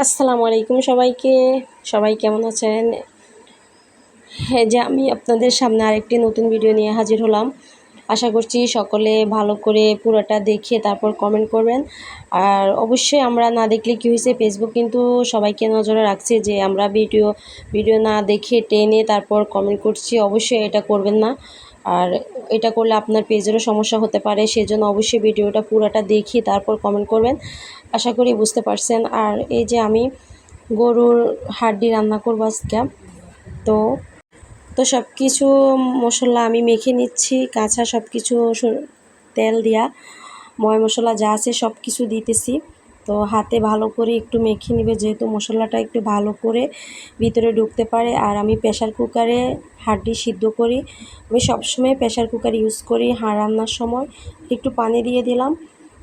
আসসালামু আলাইকুম সবাইকে। সবাই কেমন আছেন? হ্যাঁ, যে আমি আপনাদের সামনে আরেকটি নতুন ভিডিও নিয়ে হাজির হলাম। আশা করছি সকলে ভালো করে পুরোটা দেখে তারপর কমেন্ট করবেন। আর অবশ্যই আমরা না দেখলে কী হয়েছে, ফেসবুক কিন্তু সবাইকে নজরে রাখছে যে আমরা ভিডিও না দেখে টেনে তারপর কমেন্ট করছি। অবশ্যই এটা করবেন না। আর এটা করলে আপনার পেজেরও সমস্যা হতে পারে। সেজন্য অবশ্যই ভিডিওটা পুরোটা দেখে তারপর কমেন্ট করবেন। আশা করি বুঝতে পারছেন। আর এই যে আমি গরুর হাড্ডি রান্না করবো আজকে। তো তো সব কিছু মশলা আমি মেখে নিচ্ছি, কাঁচা সব কিছু তেল দিয়া ময় মশলা যা আছে সব কিছু দিতেছি। তো হাতে ভালো করে একটু মেখে নিবে, যেহেতু মশলাটা একটু ভালো করে ভিতরে ঢুকতে পারে। আর আমি প্রেশার কুকারে হাড্ডি সিদ্ধ করি। আমি সবসময় প্রেশার কুকার ইউজ করি। হাঁড় রান্নার সময় একটু পানি দিয়ে দিলাম।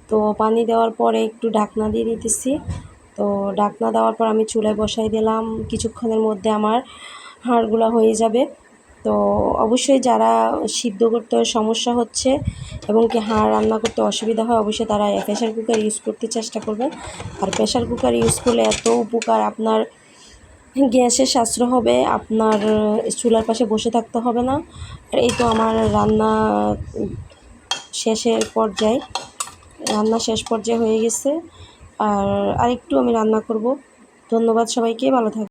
তো পানি দেওয়ার পরে একটু ঢাকনা দিয়ে দিতেছি। তো ঢাকনা দেওয়ার পর আমি চুলায় বসাই দিলাম। কিছুক্ষণের মধ্যে আমার হাড়গুলো হয়ে যাবে। তো অবশ্যই যারা সিদ্ধ করতে সমস্যা হচ্ছে এবং কি হাড় রান্না করতে অসুবিধা হয়, অবশ্যই তারা প্রেশার কুকার ইউজ করতে চেষ্টা করবেন। আর প্রেশার কুকার ইউজ করলে এত উপকার, আপনার গ্যাসের সাশ্রয় হবে, আপনার চুলার পাশে বসে থাকতে হবে না। আর এই তো আমার রান্না শেষ পর্যায়ে হয়ে গেছে। আর আরেকটু আমি রান্না করব। ধন্যবাদ সবাইকে, ভালো থাকবেন।